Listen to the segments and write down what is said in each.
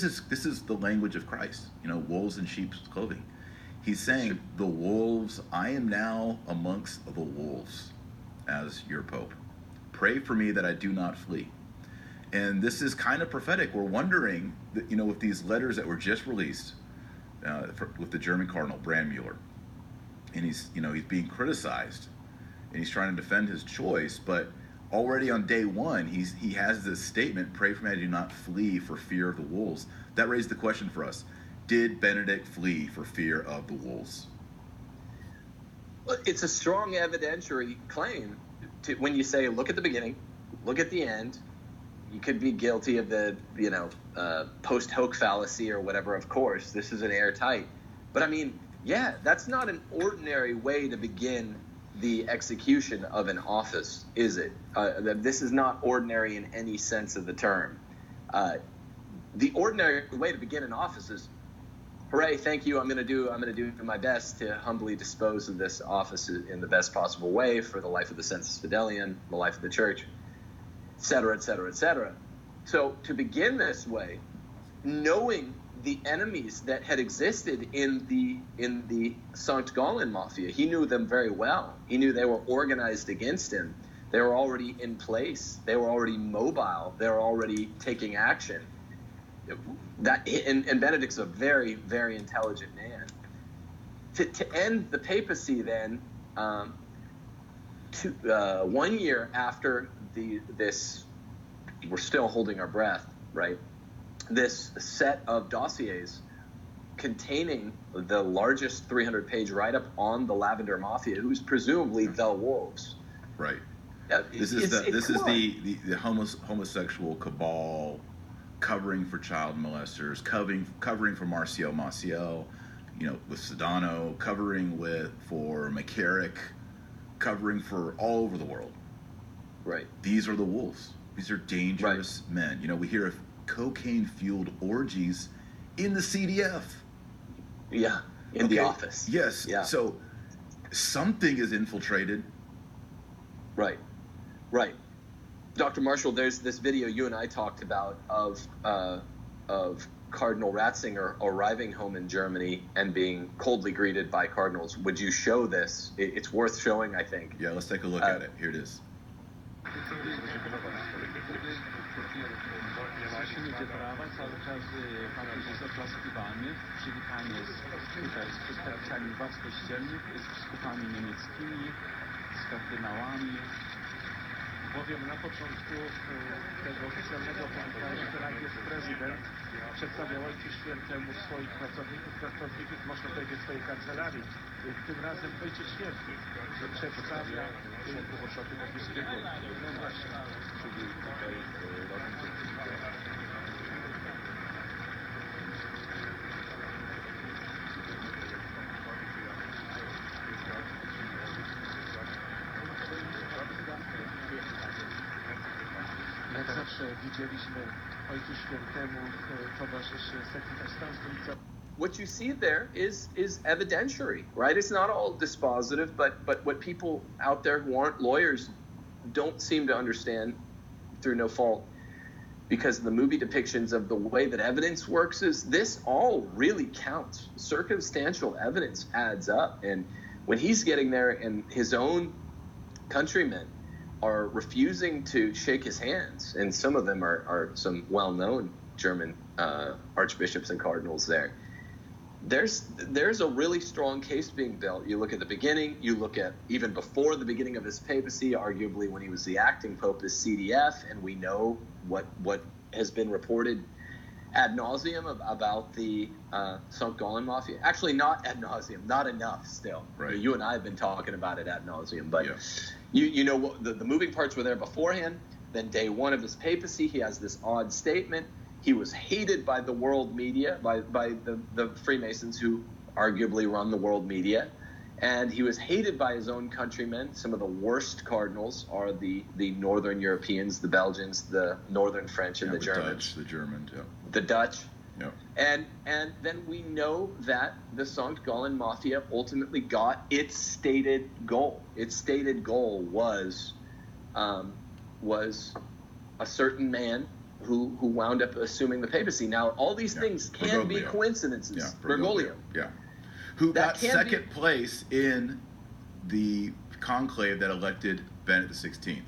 this is the language of Christ. Wolves in sheep's clothing. He's saying, the wolves, I am now amongst the wolves as your Pope. Pray for me that I do not flee. And this is kind of prophetic. We're wondering, that, with these letters that were just released with the German Cardinal, Brandmüller, and he's being criticized, and he's trying to defend his choice, but already on day one, he has this statement, pray for me I do not flee for fear of the wolves. That raised the question for us. Did Benedict flee for fear of the wolves? Well, it's a strong evidentiary claim when you say, look at the beginning, look at the end. You could be guilty of the, post hoc fallacy or whatever, of course. This is an airtight. But I mean, yeah, that's not an ordinary way to begin the execution of an office, is it? This is not ordinary in any sense of the term. The ordinary way to begin an office is, hooray, thank you, I'm going to do my best to humbly dispose of this office in the best possible way for the life of the Sensus Fidelium, the life of the church, et cetera, et cetera, et cetera. So to begin this way, knowing the enemies that had existed in the St. Gallen Mafia, he knew them very well. He knew they were organized against him. They were already in place. They were already mobile. They were already taking action. And Benedict's a very, very intelligent man. To end the papacy then, 1 year after this, we're still holding our breath, right? This set of dossiers containing the largest 300-page write-up on the Lavender Mafia, who's presumably the wolves. Right. This is the homosexual cabal covering for child molesters, covering for Marcio Maciel, with Sedano, covering for McCarrick, covering for all over the world. Right. These are the wolves. These are dangerous men. We hear of cocaine-fueled orgies in the CDF. Yeah, in the office. Yes. Yeah. So something is infiltrated. Right. Dr. Marshall, there's this video you and I talked about of Cardinal Ratzinger arriving home in Germany and being coldly greeted by cardinals. Would you show this? It's worth showing, I think. Yeah, let's take a look at it. Here it is. Ludzie prawa cały czas papież jest oklaskiwany, przywitany jest tutaj z przedstawicielami władz kościelnych, z biskupami niemieckimi, z kardynałami. Bowiem na początku tego oficjalnego komentarza, że najpierw prezydent przedstawiał Ojcu Świętemu swoich pracowników, można powiedzieć swojej kancelarii. Tym razem Ojciec Święty przedstawia członków orszaku papieskiego. No właśnie, czyli tutaj jak zawsze widzieliśmy Ojcu Świętemu towarzyszy sekretarz stanu stolicy. What you see there is evidentiary, right? It's not all dispositive, but what people out there who aren't lawyers don't seem to understand, through no fault, because of the movie depictions of the way that evidence works, is this all really counts. Circumstantial evidence adds up. And when he's getting there and his own countrymen are refusing to shake his hands, and some of them are some well-known German archbishops and cardinals there, there's a really strong case being built. You look at the beginning, you look at even before the beginning of his papacy, arguably when he was the acting pope as CDF, and we know what has been reported ad nauseum about the St. Gallen Mafia. Actually, not ad nauseum, not enough still. Right. You and I have been talking about it ad nauseum, but yeah. you know the moving parts were there beforehand. Then day one of his papacy, he has this odd statement. He was hated by the world media, by the Freemasons who arguably run the world media. And he was hated by his own countrymen. Some of the worst cardinals are the Northern Europeans, the Belgians, the Northern French, and the Germans. The Germans, yeah. The Dutch. Yeah. And then we know that the St. Gallen Mafia ultimately got its stated goal. Its stated goal was a certain man who wound up assuming the papacy. Now, all these things can be coincidences. Yeah, Bergoglio. Yeah. Who got second place in the conclave that elected Benedict XVI.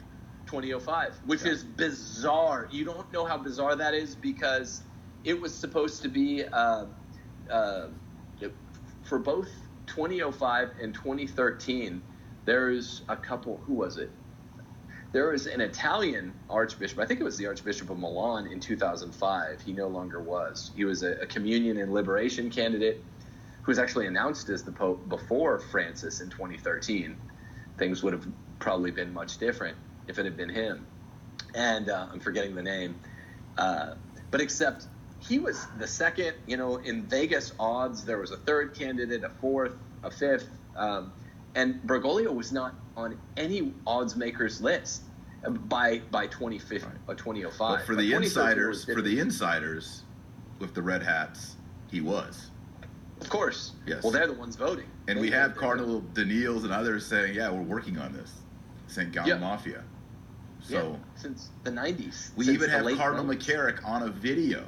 2005, which is bizarre. You don't know how bizarre that is because it was supposed to be for both 2005 and 2013. There's a couple. Who was it? There was an Italian archbishop. I think it was the Archbishop of Milan in 2005. He no longer was. He was a communion and liberation candidate who was actually announced as the Pope before Francis in 2013. Things would have probably been much different if it had been him. And I'm forgetting the name. But except he was the second, in Vegas odds. There was a third candidate, a fourth, a fifth. And Bergoglio was not on any odds makers list by 2005. But for the insiders, with the red hats, he was. Of course. Yes. Well, they're the ones voting. And we have Cardinal Daniils and others saying, "Yeah, we're working on this." St. Gallen Mafia. So since the 90s. We even have Cardinal McCarrick on a video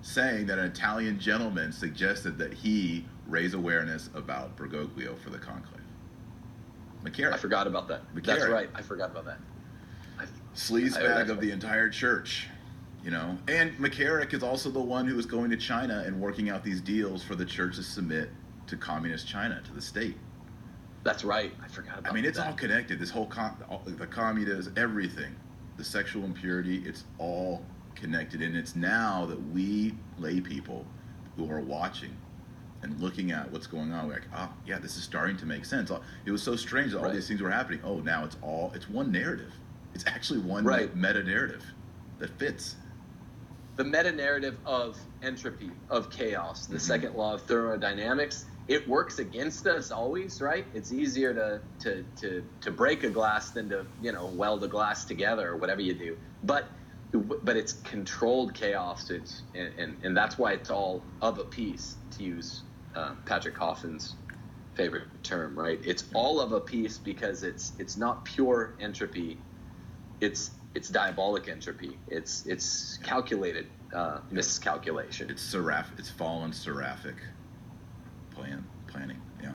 saying that an Italian gentleman suggested that he raise awareness about Bergoglio for the conclave. McCarrick. I forgot about that. McCarrick. That's right. I forgot about that. Sleazebag of the entire church, And McCarrick is also the one who is going to China and working out these deals for the church to submit to communist China, to the state. That's right. I forgot about that. I mean, it's all connected. This whole the communism, everything, the sexual impurity, it's all connected. And it's now that we lay people who are watching and looking at what's going on, we're like, oh, yeah, this is starting to make sense. It was so strange that all these things were happening. Oh, now it's one narrative. It's actually one meta-narrative that fits. The meta-narrative of entropy, of chaos, the second law of thermodynamics, it works against us always, right? It's easier to break a glass than to, weld a glass together or whatever you do. But it's controlled chaos. And that's why it's all of a piece, to use Patrick Coffin's favorite term, right? It's all of a piece because it's not pure entropy. It's diabolic entropy. It's calculated miscalculation. It's fallen seraphic planning.